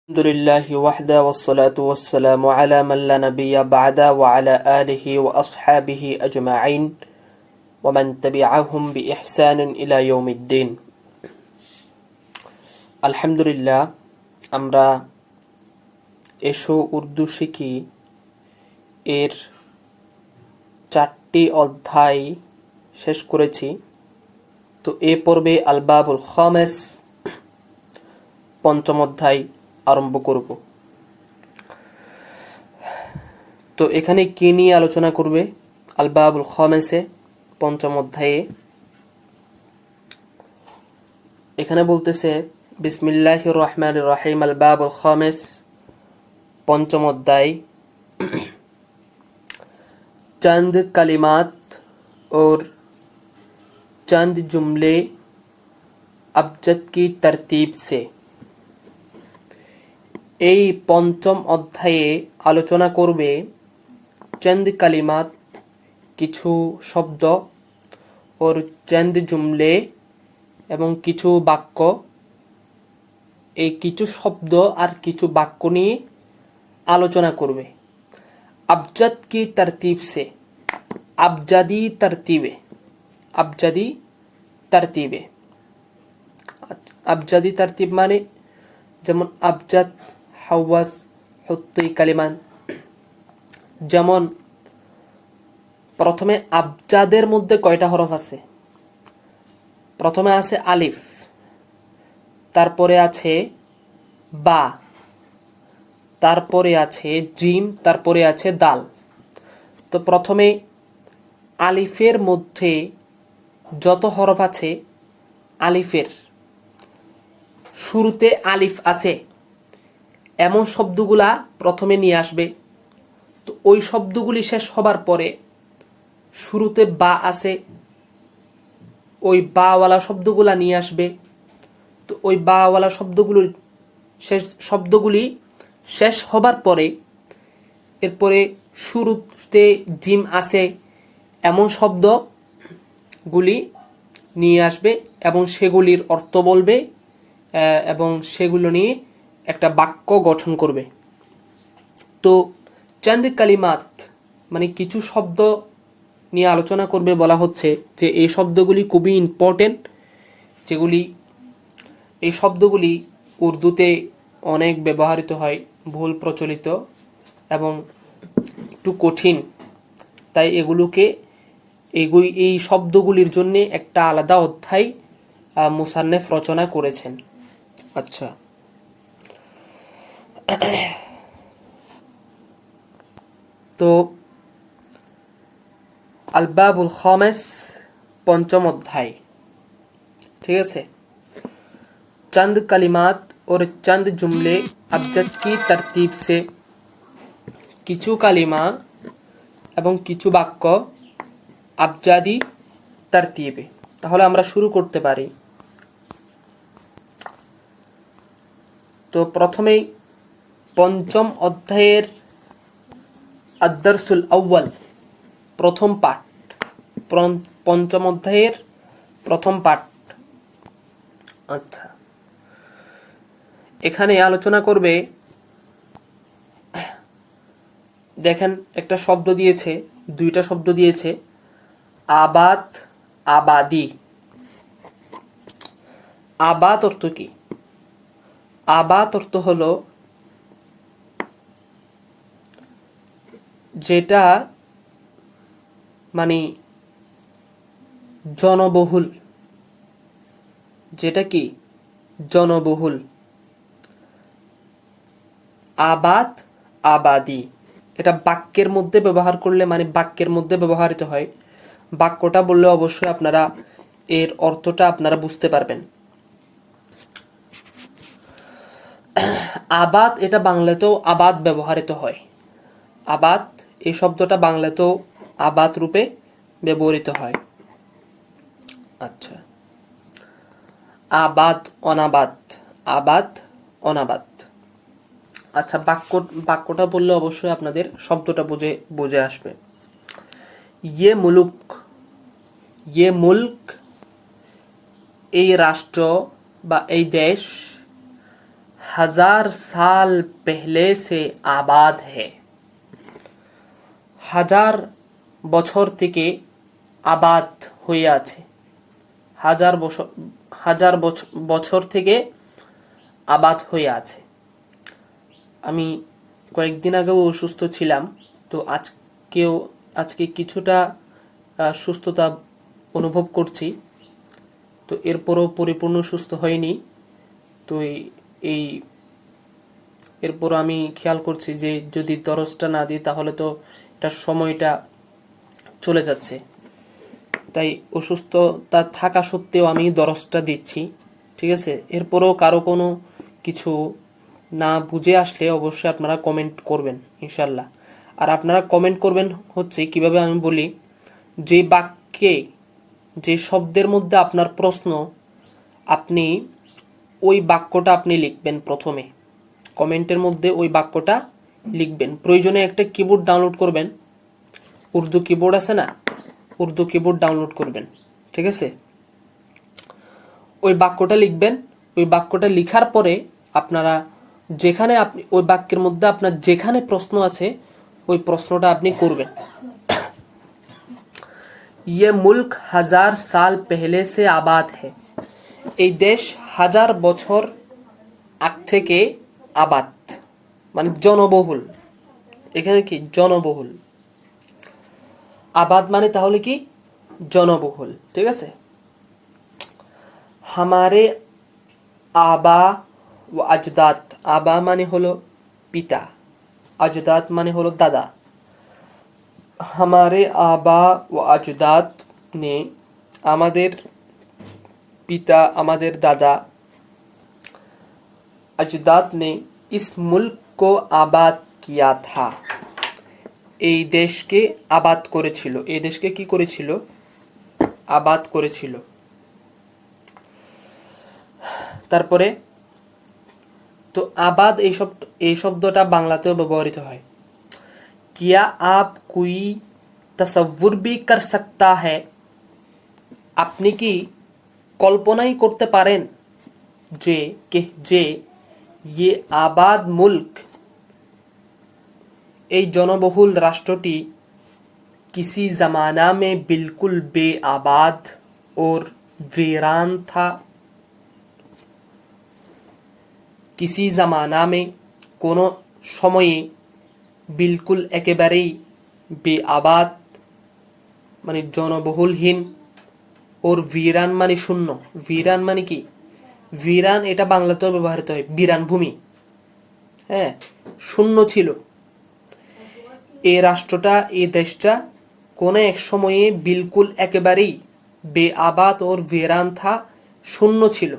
الحمد لله وحده والصلاة والسلام على من لا نبي بعده وعلى آله وأصحابه أجمعين ومن تبعهم بإحسان إلى يوم الدين الحمد لله আমরা এসো উর্দু শিখি এর 4টি অধ্যায় শেষ করেছি। তো এই পর্বে আলবাবুল খামেস পঞ্চম অধ্যায় আরম্ভ করব। তো এখানে কি নিয়ে আলোচনা করবে আলবাবুল খামেসে পঞ্চম অধ্যায়ে? এখানে বলতেছে বিসমিল্লাহির রহমানির রহিম আলবাবুল খামেস পঞ্চম অধ্যায় चंद कलिमात और चंद जुमले अबजद की तरतीब से। এই পঞ্চম অধ্যায়ে আলোচনা করবে চন্দ কালিমাত কিছু শব্দ और চন্দ জুমলে এবং কিছু বাক্য। এই কিছু শব্দ আর কিছু বাক্য নিয়ে আলোচনা করবে अबजद की तरतीब से, अबजदी तरतीबे, अबजदी तरतीबे। अबजदी तरतीब माने যেমন আবজাদ, হাওয়াস, হুত্তি কালিমান। যেমন প্রথমে আবজাদের মধ্যে কয়টা হরফ আছে? প্রথমে আছে আলিফ, তারপরে আছে বা, তারপরে আছে জিম, তারপরে আছে দাল। তো প্রথমে আলিফের মধ্যে যত হরফ আছে, আলিফের শুরুতে আলিফ আছে এমন শব্দগুলা প্রথমে নিয়ে আসবে। তো ওই শব্দগুলি শেষ হবার পরে শুরুতে বা আছে, ওই বাওয়ালা শব্দগুলা নিয়ে আসবে। তো ওই বাওয়ালা শব্দগুলি শেষ হবার পরে এরপরে শুরুতে জিম আছে এমন শব্দগুলি নিয়ে আসবে এবং সেগুলির অর্থ বলবে এবং সেগুলো নিয়ে একটা বাক্য গঠন করবে। তো চন্দ কালিমাত মানে কিছু শব্দ নিয়ে আলোচনা করবে। বলা হচ্ছে যে এই শব্দগুলি খুবই ইম্পর্টেন্ট, যেগুলি এই শব্দগুলি উর্দুতে অনেক ব্যবহৃত হয়, বহুল প্রচলিত এবং একটু কঠিন। তাই এই শব্দগুলির জন্য একটা আলাদা অধ্যায় মুসান্নেফ রচনা করেছেন। আচ্ছা, তো আলবাবুল খামেস পঞ্চম অধ্যায়, ঠিক আছে। चंद कलिमात और चंद जुमले अबजद की तरतीब से, কিছু কালিমা এবং কিছু বাক্য আবজাদি তারতিবে। তাহলে আমরা শুরু করতে পারি। তো প্রথমেই পঞ্চম অধ্যায়ের আদ-দারসুল আউয়াল, প্রথম পাঠ, পঞ্চম অধ্যায়ের প্রথম পাঠ। আচ্ছা, এখানে আলোচনা করবে, দেখেন একটা শব্দ দিয়েছে, দুইটা শব্দ দিয়েছে, আবাদ, আবাদি। আবাদ অর্থ কি? আবাদ অর্থ হলো যেটা মানে জনবহুল, যেটা কি জনবহুল। আবাদ, আবাদি, এটা বাক্যের মধ্যে ব্যবহার করলে মানে বাক্যের মধ্যে ব্যবহৃত হয়। বাক্যটা বললে অবশ্যই আপনারা এর অর্থটা আপনারা বুঝতে পারবেন। আবাদ এটা বাংলাতেও আবাদ ব্যবহৃত হয়। আবাদ এই শব্দটা বাংলাতেও আবাদ রূপে ব্যবহৃত হয়। আচ্ছা, আবাদ, অনাবাদ, আবাদ, অনাবাদ। আচ্ছা, বাক্যটা বললে অবশ্যই আপনাদের শব্দটা বুঝে আসবে। ये मुल्क, এই রাষ্ট্র বা এই দেশ, हजार साल पहले से आबाद है। হাজার বছর থেকে আবাদ হয়ে আছে। হাজার বছর থেকে আবাদ হয়ে আছে। আমি কয়েকদিন আগেও অসুস্থ ছিলাম, তো আজকে কিছুটা সুস্থতা অনুভব করছি। তো এরপরও পরিপূর্ণ সুস্থ হয়নি। তো এই এরপরও আমি খেয়াল করছি যে যদি দরজটা না দিই তাহলে তো এটা সময়টা চলে যাচ্ছে। তাই অসুস্থতা থাকা সত্ত্বেও আমি দরজটা দিচ্ছি, ঠিক আছে। এরপরও কারো কোনো কিছু না বুঝে আসলে অবশ্যই আপনারা কমেন্ট করবেন ইনশাল্লাহ। আর আপনারা কমেন্ট করবেন হচ্ছে কিভাবে আমি বলি, যে বাক্যে যে শব্দের মধ্যে আপনার প্রশ্ন, আপনি ওই বাক্যটা আপনি লিখবেন প্রথমে, কমেন্টের মধ্যে ওই বাক্যটা লিখবেন। প্রয়োজনে একটা কিবোর্ড ডাউনলোড করবেন, উর্দু কিবোর্ড আছে না, উর্দু কিবোর্ড ডাউনলোড করবেন, ঠিক আছে। ওই বাক্যটা লিখবেন। ওই বাক্যটা লিখার পরে আপনারা যেখানে আপনি ওই বাক্যের মধ্যে আপনার যেখানে প্রশ্ন আছে ওই প্রশ্নটা আপনি করবেন। ये मुल्क हजार साल पहले से आबाद है। এই দেশ হাজার বছর আগ থেকে আবাদ, মানে জনবহুল। এখানে কি জনবহুল, আবাদ মানে তাহলে কি জনবহুল, ঠিক আছে। हमारे आबा व अजदाद, आबा মানে হলো পিতা, अजदाद মানে হলো দাদা। हमारे आबा व अजदाद ने, আমাদের পিতা আমাদের দাদা अजदाद ने इस मुल्क को आबाद किया था। এই দেশকে আবাদ করেছিল। এই দেশকে কি করেছিল? আবাদ করেছিল। তারপরে তো আবাদ এই শব্দটা বাংলাতেও ব্যবহৃত হয়। क्या आप कोई तसव्वुर भी कर सकता है? আপনি কি কল্পনাই করতে পারেন যে ये आबाद मुल्क, এই জনবহুল রাষ্ট্রটি किसी जमाना में बिल्कुल बेआबाद और वीरान था। किसी जमाना में কোনো সময়ে বিলকুল একেবারেই বেআবাদ মানে জনবহুলহীন, ওর ভিরান মানে শূন্য। ভিরান মানে কি? ভিরান এটা বাংলাতেও ব্যবহৃত হয়, বিরান ভূমি। হ্যাঁ, শূন্য ছিল। এই রাষ্ট্রটা, এই দেশটা কোন এক সময়ে বিলকুল একেবারেই বেআবাদ ওর ভিরান থা, শূন্য ছিল।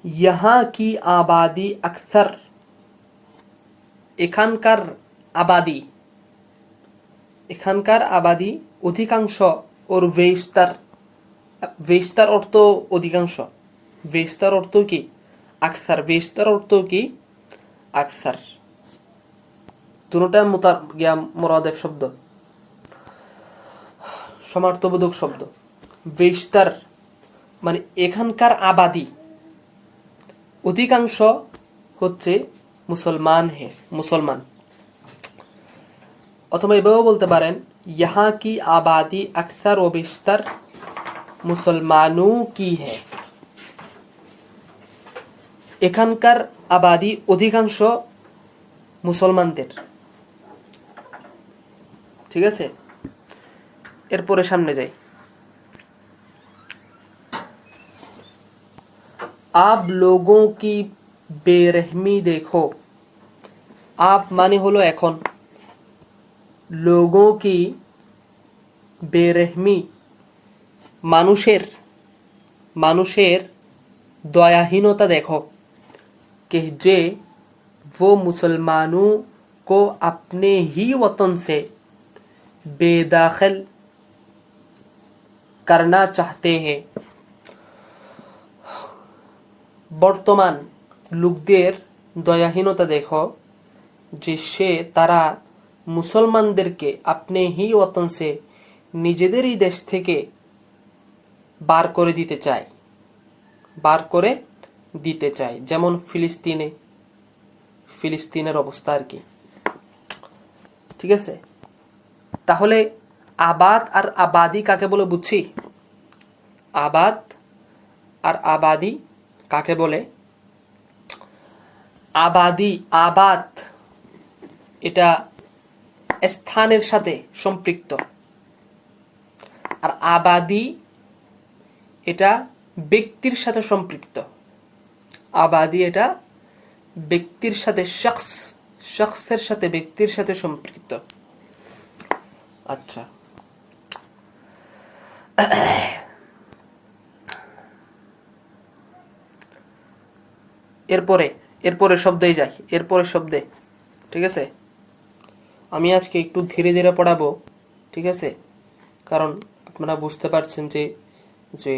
यहाँ की आबादी अक्सर, এখানকার আবাদি অধিকাংশ, ওর বেশতার অর্থ অধিকাংশ, বেশতার অর্থ কি আকসার, বেশতার অর্থ কি আকসার। দুটোটা মুরাদেফ শব্দ, সমার্থবোধক শব্দ। বেশতার মানে এখানকার আবাদি অধিকাংশ হচ্ছে মুসলমান। অথবা এভাবেও বলতে পারেন यहाँ की आबादी अक्सर व बेशतर मुसलमानों की है। এখানকার আবাদি অধিকাংশ মুসলমানদের, ঠিক আছে। এরপরে সামনে যাই। आप लोगों की बेरहमी देखो। आप মানে হলো এখন, लोगों की बेरहमी মানুষের দয়াহীনতা দেখো। कि जे वो मुसलमानों को अपने ही वतन से बेदखल करना चाहते हैं। বর্তমান লোকদের দয়াহীনতা দেখো যে তারা মুসলমানদেরকে আপনি হি ওয়াতন সে, নিজেদেরই দেশ থেকে বার করে দিতে চায়, বার করে দিতে চায়, যেমন ফিলিস্তিনের অবস্থা আর কি। ঠিক আছে, তাহলে আবাদ আর আবাদি কাকে বলে বুঝছি? আবাদ আর আবাদি কাকে বলে? আবাদ এটা স্থানের সাথে সম্পৃক্ত, আর আবাদি এটা ব্যক্তির সাথে সম্পৃক্ত। আবাদি এটা ব্যক্তির সাথে, শখসের সাথে, ব্যক্তির সাথে সম্পৃক্ত। আচ্ছা, এরপরে শব্দেই যাই, এরপরে শব্দে। ঠিক আছে, আমি আজকে একটু ধীরে ধীরে পড়াবো। ঠিক আছে, কারণ আপনারা বুঝতে পারছেন যে যে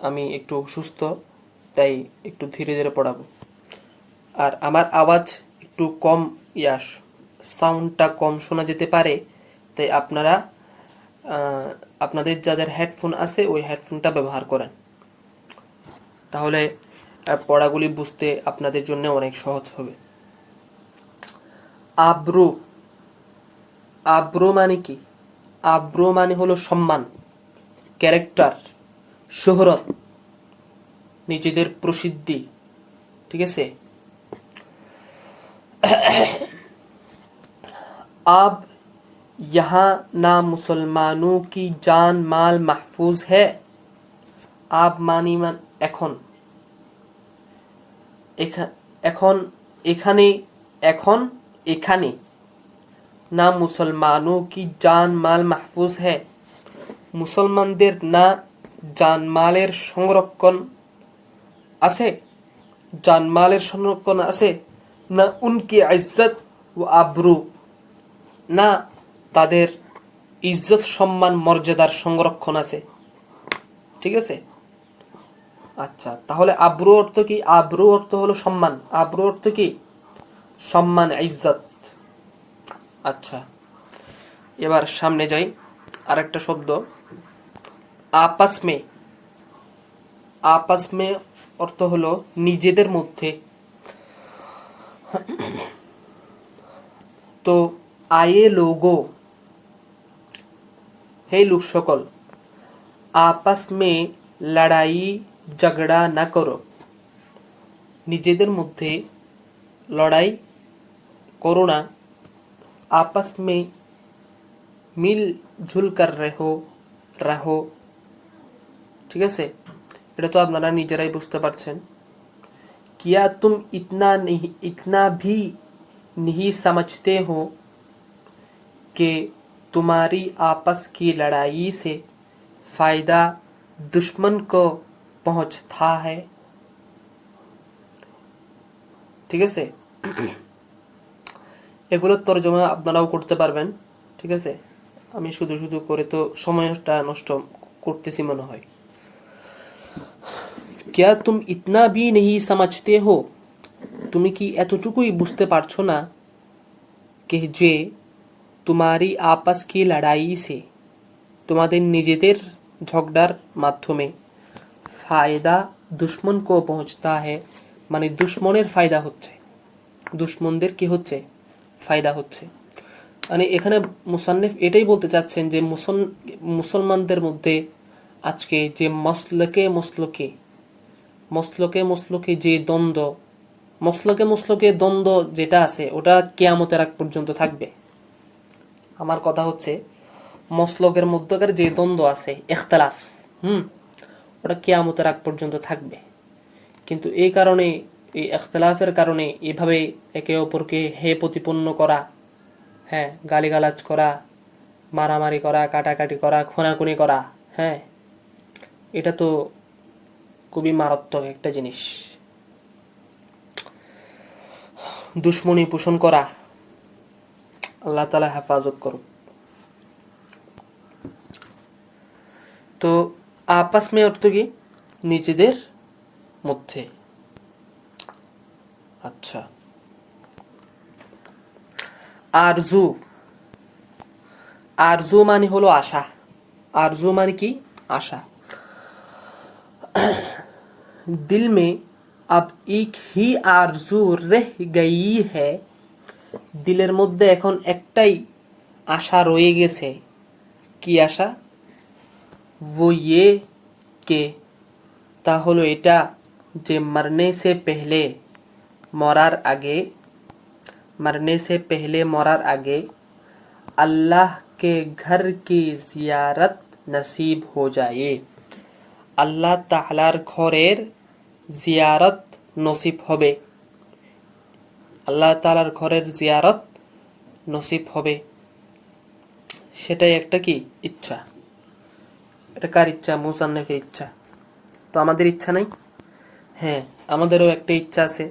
আমি একটু অসুস্থ, তাই একটু ধীরে ধীরে পড়াবো। আর আমার আওয়াজ একটু কম, সাউন্ডটা কম শোনা যেতে পারে, তাই আপনারা আপনাদের যাদের হেডফোন আছে ওই হেডফোনটা ব্যবহার করেন, তাহলে পড়াগুলি বুঝতে আপনাদের জন্য অনেক সহজ হবে। আব্রু, আব্রু মানে কি? আব্রু মানে হলো সম্মান, ক্যারেক্টার, শোহরত, নিজেদের প্রসিদ্ধি। ঠিক আছে, अब यहाँ ना मुसलमानों की जान माल महफूज है। अब मानी मान এখন, এখন এখানে, এখন এখানে, না মুসলমানों की जान माल महफूज है, মুসলমানদের না জানমালের সংরক্ষণ আছে, জানমালের সংরক্ষণ আছে, না উনকি ইজ্জত ও আবরু, না তাদের ইজ্জত, সম্মান, মর্যাদার সংরক্ষণ আছে। ঠিক আছে, আচ্ছা, তাহলে আব্রু অর্থ কি? আব্রু অর্থ হলো সম্মান। আব্রু অর্থ কি? সম্মান, ইজ্জত। আচ্ছা, এবার সামনে যাই। আরেকটা শব্দ আপস মে। আপস মে অর্থ হলো নিজেদের মধ্যে। তো আয়ে লোগো, হে লোক সকল, আপস মে লড়াই ঝগড়া না করো, নিজেদের মধ্যে লড়াই করো না। আপস মে মিল ঝুল কর রহো। ঠিক আছে, এটা তো আপনারা নিজেরাই বুঝতে পারছেন। কিয়া তুম ইতনা ভি नहीं समझते हो कि तुम्हारी आपस की लड़ाई से फायदा दुश्मन को पहुंचता है। ঠিক আছে, এগুলোর তরজমা আপনারাও করতে পারবেন। ঠিক আছে, আমি শুধু শুধু করে তো সময়টা নষ্ট করতেছি মনে হয়। क्या तुम इतना भी नहीं समझते हो, তুমি কি এতটুকুই বুঝতে পারছো না, কে যে তোমারি আপস কি লড়াই সে, তোমাদের নিজেদের ঝগড়ার মাধ্যমে ফায়দা দুশ্মন কো পৌঁছতা হে, মানে দুশ্মনের ফায়দা হচ্ছে, দুশ্মনদের কি হচ্ছে? ফায়দা হচ্ছে। মানে এখানে মুসান্নিফ এটাই বলতে চাচ্ছেন যে মুসলমানদের মধ্যে আজকে যে মসলকে যে দ্বন্দ্ব, মসলকে দ্বন্দ্ব যেটা আছে ওটা কিয়ামতের আগ পর্যন্ত থাকবে। আমার কথা হচ্ছে মসলকের মধ্যকার যে দ্বন্দ্ব আছে, ইখতিলাফ, ওটা কিয়ামতের আগ পর্যন্ত থাকবে। কিন্তু এই কারণে, এই ইখতিলাফের কারণে এভাবে একে অপরকে হে প্রতিপন্ন করা, হ্যাঁ, গালিগালাজ করা, মারামারি করা, কাটাকাটি করা, খুনাখুনি করা, হ্যাঁ, এটা তো খুবই মারাত্মক একটা জিনিস। দুশ্মনী পোষণ করা, আল্লাহ তাআলা হেফাজত করুক। তো আপস মে অর্থ কি? নিজেদের মধ্যে। আচ্ছা, আরজু, আরজু মানে হলো আশা। আরজু মানে কি? আশা। दिल में अब एक ही आरजू रह गई है, দিলের মধ্যে এখন একটাই আশা রয়ে গেছে। কি আশা? वो ये के, তা হলো এটা যে মরনে সে পেহলে, মরার আগে, मरने से पहले मरार आगे अल्लाह के घर की जियारत नसीब हो जाए, আল্লাহ তাআলার ঘরের জিয়ারত নসিব হবে, আল্লাহ তাআলার ঘরের জিয়ারত নসিব হবে। সেটাই একটা কি ইচ্ছা। এটা কার ইচ্ছা? মুসান্নিফের ইচ্ছা। তো আমাদের ইচ্ছা নাই? হ্যাঁ, আমাদেরও একটা ইচ্ছা আছে।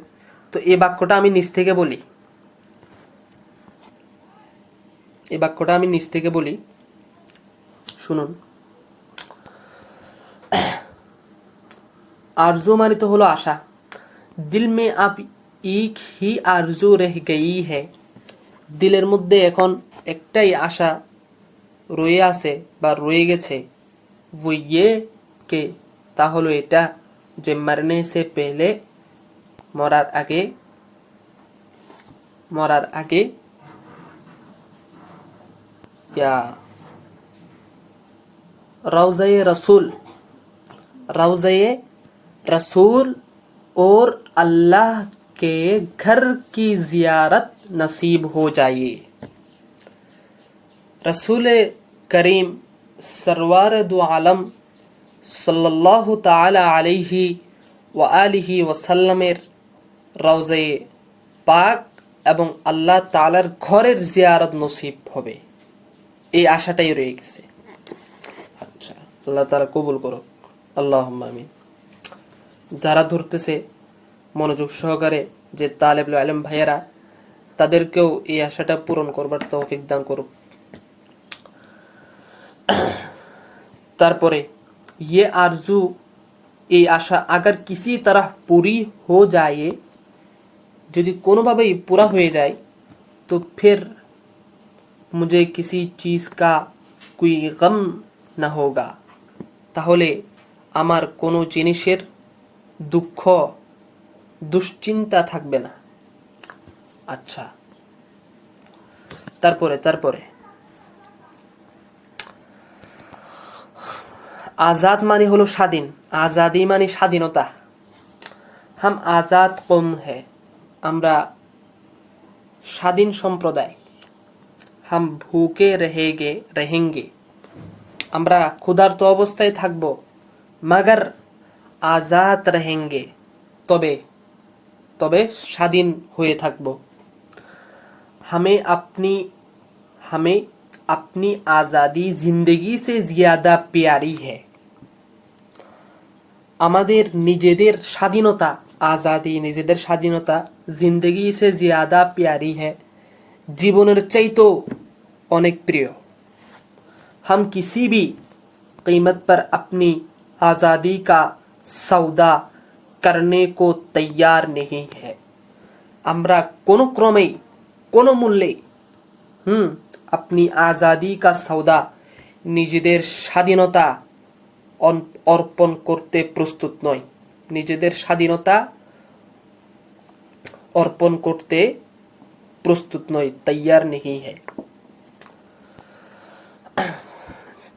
তো এই বাক্যটা আমি নিচ থেকে বলি, এই বাক্যটা আমি নিচ থেকে বলি, শুনুন। आरजू माने तो हलो आशा, दिल में आप एक ही आरजू रह गई है, দিলের মধ্যে এখন একটাই আশা রয়ে আছে বা রয়ে গেছে। वो ये के, তা হলো এটা যে মরনে সে পেহলে, মরার আগে, মরার আগে या रौज़े रसूल, रौज़े रसूल और अल्लाह के घर की जियारत नसीब हो जाए। रसूल करीम सरवार दो आलम सल्लल्लाहु ताला अलैहि व आलिहि वसल्लमेर রওজে পাক এবং আল্লাহ তাআলার ঘরের জিয়ারত নসিব হবে, এই আশাটাই রয়ে গেছে। আচ্ছা, আল্লাহ তাআলা কবুল করুক, আল্লাহুম্মা আমিন। যারা ধরতেছে মনোযোগ সহকারে, যে তালেবুল ইলম ভাইয়েরা, তাদেরকেও এই আশাটা পূরণ করবার তৌফিক দান করুক। তারপরে ये आरजू, এই আশা अगर किसी तरह पूरी हो जाए, যদি কোনোভাবেই পুরা হয়ে যায়, तो फिर मुझे किसी चीज का कोई गम न होगा, তাহলে আমার কোনো জিনিসের দুঃখ দুশ্চিন্তা থাকবে না। আচ্ছা, তারপরে आजाद माने हलो স্বাধীন, आजादी माने স্বাধীনতা। हम आजाद कौम है, আমরা স্বাধীন সম্প্রদায়। हम भूखे रहेंगे, আমরা ক্ষুধার্ত অবস্থায় থাকব। मगर आजाद रहेंगे, তবে স্বাধীন হয়ে থাকব। हमें अपनी आज़ादी जिंदगी से ज्यादा प्यारी है, আমাদের নিজেদের স্বাধীনতা, আজাদি নিজেদের স্বাধীনতা, জিন্দেগি সে জিয়াদা প্যারি হ্যায়, জীবনের চাইতেও অনেক প্রিয়। हम किसी भी कीमत पर अपनी आज़ादी का सौदा करने को तैयार नहीं है, আমরা কোনো ক্রমেই কোনো মূল্যে अपनी आज़ादी का सौदा, নিজেদের স্বাধীনতা অর্পণ করতে প্রস্তুত নয়, নিজেদের স্বাধীনতা অর্পণ করতে প্রস্তুত নয়, তৈয়ার নেহি হ্যায়।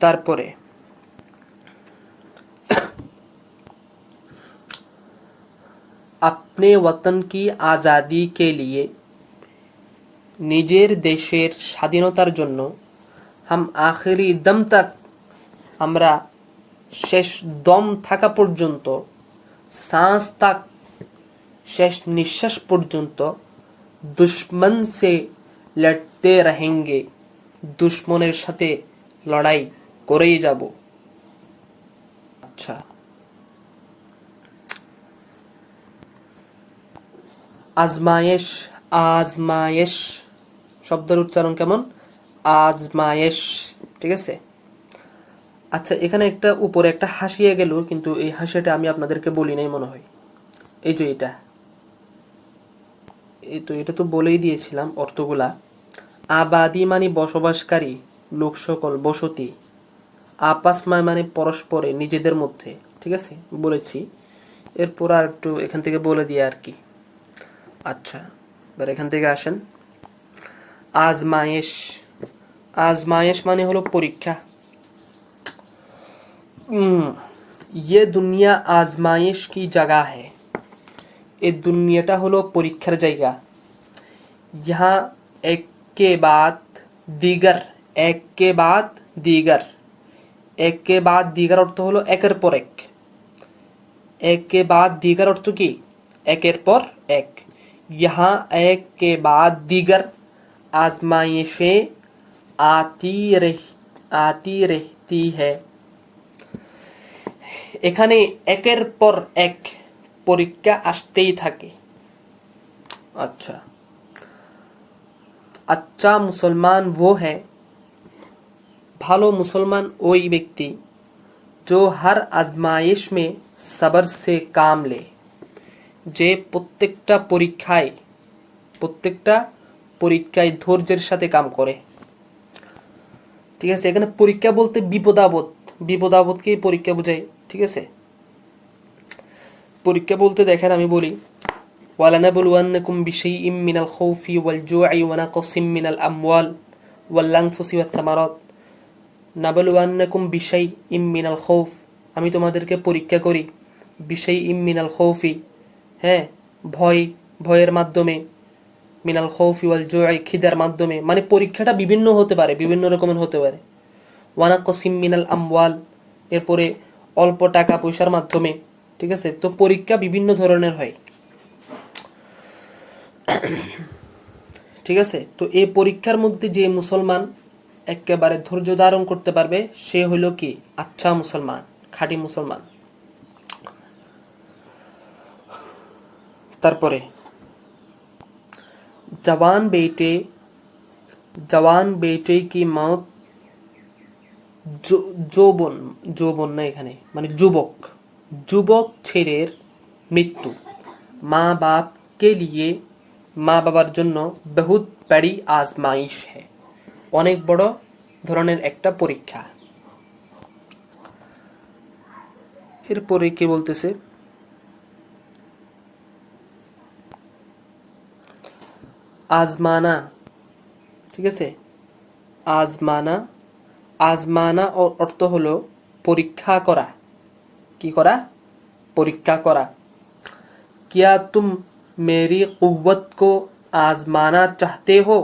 তারপরে अपने वतन की आज़ादी के लिए, নিজের দেশের স্বাধীনতার জন্য, हम आखिरी दम तक, আমরা শেষ দম থাকা পর্যন্ত, सांस तक, শেষ নিঃশ্বাস পর্যন্ত, दुश्मन से लड़ते रहेंगे, দুশ্মনের সাথে লড়াই করেই যাব। আচ্ছা, আজমায়েশ, আজমায়েশ শব্দের উচ্চারণ কেমন? আজমায়েশ, ঠিক আছে। আচ্ছা, এখানে একটা উপরে একটা হাসিয়ে গেল, কিন্তু এই হাসিটা আমি আপনাদেরকে বলি নাই মনে হয়। এই যে এটা তো বলেই দিয়েছিলাম অর্থগুলা। আবাদি মানে বসবাসকারী, লোক সকল, বসতি। আপাসমা মানে পরস্পরে, নিজেদের মধ্যে, ঠিক আছে, বলেছি। এরপর আর একটু এখান থেকে বলে দিয়ে আর কি। আচ্ছা, এবার এখান থেকে আসেন। আজমায়েশ, আজমায়েশ মানে হলো পরীক্ষা। ये दुनिया आजमाइश की जगह है, এই দুনিয়াটা হলো পরীক্ষার জায়গা। यहाँ एक के बाद दीगर, एक के बाद दीगर, एक के बाद दीगर অর্থ হলো একের পর এক। एक के बाद दीगर অর্থ কি? একের পর এক। यहाँ एक के बाद दीगर आजमाइशें आती रहती है। এখানে একের পর এক পরীক্ষা আসতেই থাকে। अच्छा, अच्छा मुसलमान वो है, ভালো মুসলমান ওই ব্যক্তি, जो हर आजमाइश में सब्र से काम ले, যে প্রত্যেকটা পরীক্ষায় ধৈর্যের সাথে কাম করে। ঠিক আছে, এখানে পরীক্ষা বলতে বিপদাবদকেই পরীক্ষা বোঝায়। ঠিক আছে, পরীক্ষা বলতে দেখেন আমি বলি, ওয়ালানাবলুওয়ান্নাকুম বিশাইইম মিনাল খাউফি ওয়াল জু'i ওয়া নাকসিম মিনাল আমওয়াল ওয়াল আনফুসি ওয়াত থামারাত। নাবলুওয়ান্নাকুম বিশাইইম মিনাল খাউফ, আমি তোমাদেরকে পরীক্ষা করি, বিশাইইম মিনাল খাউফি, হ্যাঁ, ভয়ের মাধ্যমে, মিনাল খাউফি ওয়াল জু'i, খিদার মাধ্যমে, মানে পরীক্ষাটা বিভিন্ন হতে পারে, বিভিন্ন রকমের হতে পারে। ওয়া নাকসিম মিনাল আমওয়াল, এরপরে অল্প টাকা পয়সার মাধ্যমে। ঠিক আছে, তো পরীক্ষা বিভিন্ন ধরনের হয়। ঠিক আছে, তো এই পরীক্ষার মধ্যে যে মুসলমান একেবারে ধৈর্য ধারণ করতে পারবে সে হইল কি? আচ্ছা মুসলমান, খাঁটি মুসলমান। তারপরে জওয়ান বেটে কি মौत, যৌবন না এখানে মানে যুবক ছেলের মৃত্যু, মা বাবার জন্য বহুত বড়ি আজমাইশ है, অনেক বড় ধরনের একটা পরীক্ষা। এরপরে কি বলতেছে? আজমানা, ঠিক আছে, আজমানা অর্থ হলো পরীক্ষা করা। কি করা? পরীক্ষা করা। क्या तुम मेरी कुव्वत को आजमाना चाहते हो,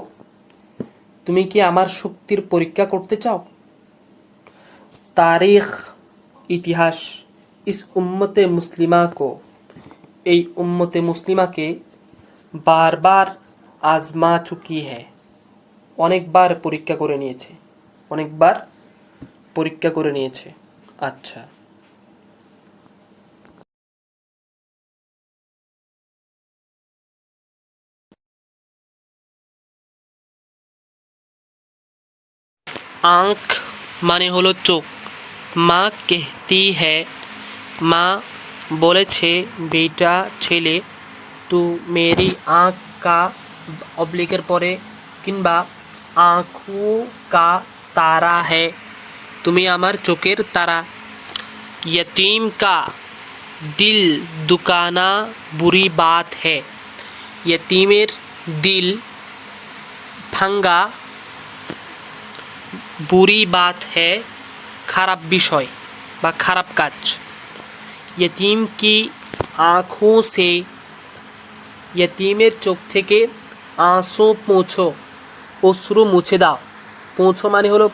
তুমি কি আমার শক্তির পরীক্ষা করতে চাও? तारीख, ইতিহাস, इस उम्मत मुस्लिमा को, এই উম্মতে মুসলিমাকে बार बार आजमा चुकी है, অনেকবার পরীক্ষা করে নিয়েছে। আচ্ছা, आँख মানে হলো চোখ। মা कहती है, মা বলেছে, বেটা ছেলে, তু মেরি आँख का, অবলিকের পরে কিংবা आँखों का तारा है, তুমি আমার চোখের তারা। यतीम का दिल दुखाना बुरी बात है, यतीमेর দিল ভাঙ্গা বুরি বাত है, খারাপ বিষয় বা খারাপ কাজ। यतीम की आँखों से, यतीमेর চোখ থেকে आंसू पोंछो, অশ্রু মুছে দাও। পোঁছো মানে হলো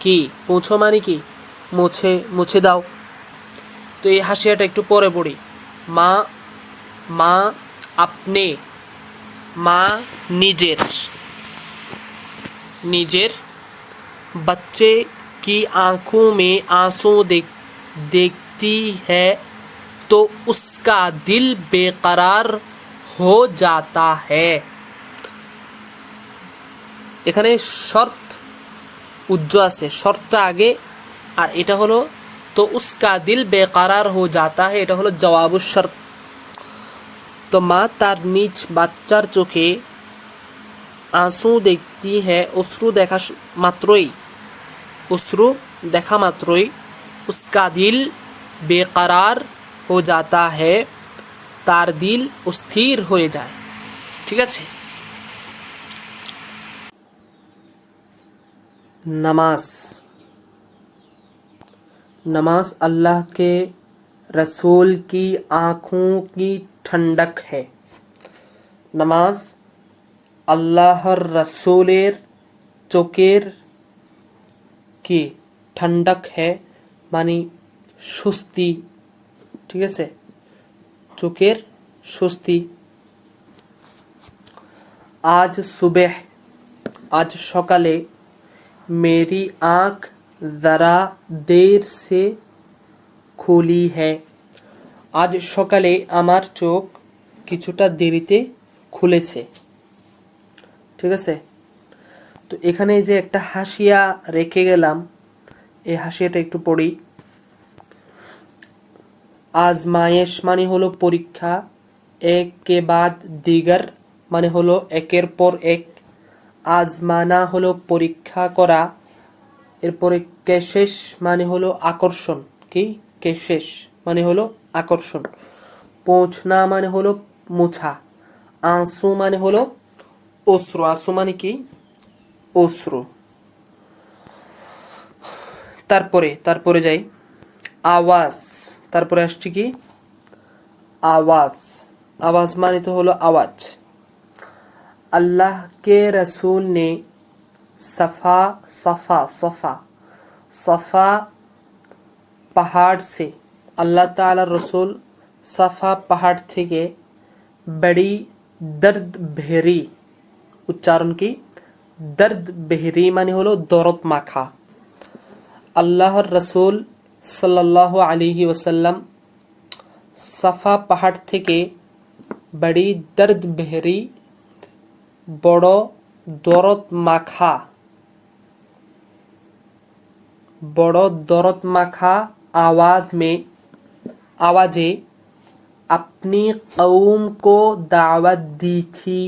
কি? পোঁছো মানে কি? মুছে দাও। তো এই হাসিয়াটা একটু পরে পড়ি। মা আপনে, মা নিজের बच्चे की आंखों में आंसू देखती है तो उसका दिल बेकरार हो जाता है। এখানে শর্ত উজ্জ্ব আছে, শর্তটা আগে, আর এটা হলো তো উসকা দিল বেকারার হো জাতা হে, এটা হলো জবাবুশ শর্ত। তো মা তার নিজ বাচ্চার চোখে आंसू देखती है, অশ্রু দেখা মাত্রই उसका दिल बेकरार हो जाता है, তার দিল অস্থির হয়ে যায়। ঠিক আছে। नमाज। नमाज अल्लाह के रसूल की आँखों की ठंडक है। नमाज আল্লাহর রসুলের চোখের কি ঠান্ডক है মানে স্বস্তি। ঠিক আছে, চোখের স্বস্তি। आज सुबह, आज সকালে मेरी आँख ज़रा देर से खुली है। আজ সকালে আমার চোখ কিছুটা দেরিতে খুলেছে। ঠিক আছে। তো এখানে যে একটা হাসিয়া রেখে গেলাম, এই হাসিয়াটা একটু পড়ি। আজমায়েশ মানে হলো পরীক্ষা, এক কে বাদ দিগার মানে হলো একের পর এক, আজমানা হলো পরীক্ষা করা, এরপরে কেশেষ মানে হলো আকর্ষণ। কি কেশেষ মানে হলো আকর্ষণ, পৌঁছনা মানে হলো মোছা, আঁসু মানে হলো অশ্রু, আঁসু মানে কি অশ্রু। তারপরে যাই আওয়াজ, তারপরে আসছে কি आवाज। आवाज माने तो हलो आवाज। अल्लाह के रसूल ने सफा सफा सफा सफा पहाड़ से, अल्लाह ताला रसूल सफा पहाड़ থেকে बड़ी दर्द भेरी, उच्चारण की दर्द भेरी माने हलो दरद माखा। আল্লাহর রসুল সাল্লাল্লাহু আলাইহি ওয়াসাল্লাম সাফা পাহাড় থেকে বড়ি দর্দ বেহরি, বড় দরদ মাখা, বড় দরদ মাখা आवाजे अपनी कौम को दावत दी थी,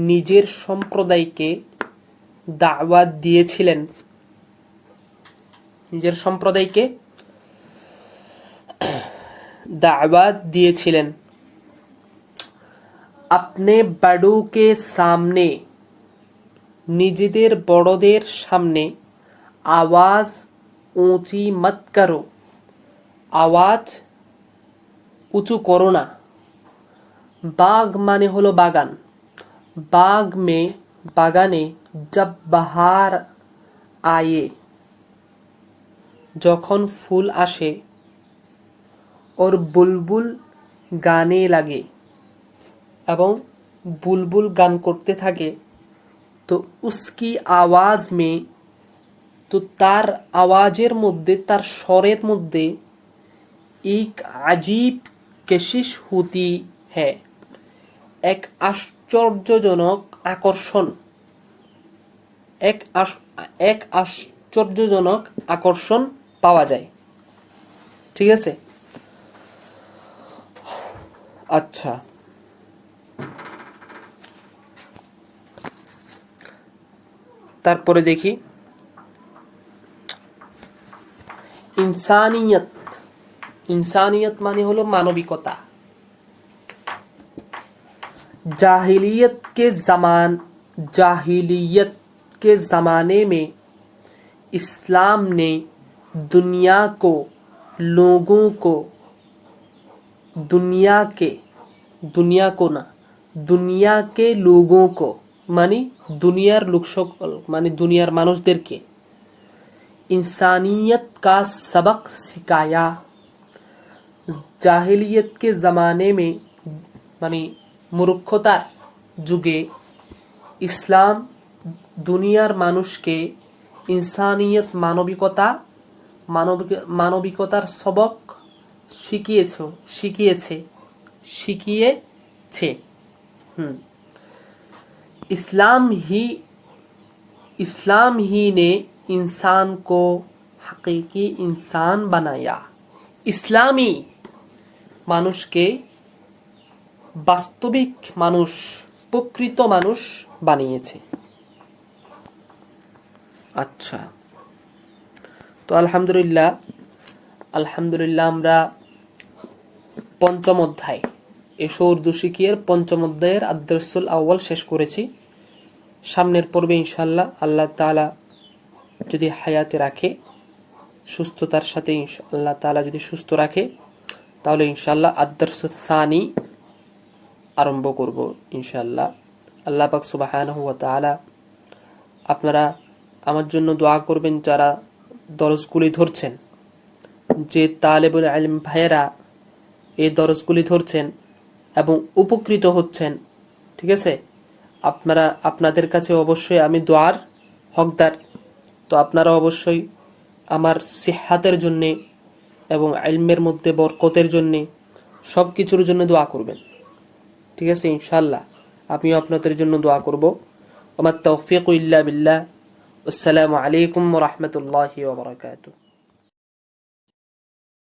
নিজের সম্প্রদায়কে দাওয়াত দিয়েছিলেন, নিজের সম্প্রদায়কে दावत दिएছিলেন। अपने बड़ों के सामने, নিজেদের বড়দের সামনে आवाज ऊंची मत करो, आवाज উঁচু করো না। बाग माने হলো বাগান, बाग में বাগানে जब बहार आए, যখন ফুল আসে, और बुलबुल गाने लगे, এবং বুলবুল গান করতে থাকে, তো उसकी आवाज में, তো তার আওয়াজের মধ্যে, তার স্বরের মধ্যে एक अजीब कशिश होती है, এক আশ্চর্যজনক আকর্ষণ, এক আশ্চর্যজনক আকর্ষণ পাওয়া যায়। ঠিক আছে। আচ্ছা, তারপরে দেখি ইনসানিয়ত। ইনসানিয়ত মানে হলো মানবিকতা। जाहिलियत के ज़माने में इस्लाम ने दुनिया को, लोगों को, दुनिया को ना, दुनिया के लोगों को मानी दुनियार लोक सकल मानी दुनियार मानुषदेरके इंसानियत का सबक सिखाया। जाहिलियत के ज़माने में मानी मूर्खतार जुगे इस्लाम दुनियार मानुषके इंसानियत मानविकतार सबक শিখিয়েছে। इस्लाम ही ने इंसान को हकीकी इंसान बनाया। इस्लामी मानुषके वास्तविक मानुष, प्रकृत मानुष বানিয়েছে। আচ্ছা, তো আলহামদুলিল্লাহ আমরা পঞ্চম অধ্যায়, এসো উর্দু শিখিয়ের পঞ্চম অধ্যায়ের আদ-দারসুল আউয়াল শেষ করেছি। সামনের পর্বে ইনশাআল্লাহ আল্লাহ তাআলা যদি হায়াতে রাখে, সুস্থতার সাথে আল্লাহ তাআলা যদি সুস্থ রাখে, তাহলে ইনশাআল্লাহ আদ-দারসুস সানি আরম্ভ করব ইনশাআল্লাহ। আল্লাহ পাক সুবহানাহু ওয়া তাআলা আপনারা আমার জন্য দোয়া করবেন যারা দরসগুলি ধরছেন, যে তালেবুল ইলম ভাইয়েরা এই দরসগুলি ধরছেন এবং উপকৃত হচ্ছেন, ঠিক আছে? আপনাদের কাছে অবশ্যই আমি দোয়ার হকদার। তো আপনারা অবশ্যই আমার সিহাতের জন্যে এবং ইলমের মধ্যে বরকতের জন্যে, সব কিছুর জন্য দোয়া করবেন, ঠিক আছে? ইনশাআল্লাহ আমিও আপনাদের জন্য দোয়া করব। ওয়া মা তাওফীকু ইল্লা বিল্লাহ। আসসালামু আলাইকুম ওয়া রাহমাতুল্লাহি ওয়া বারাকাতুহু।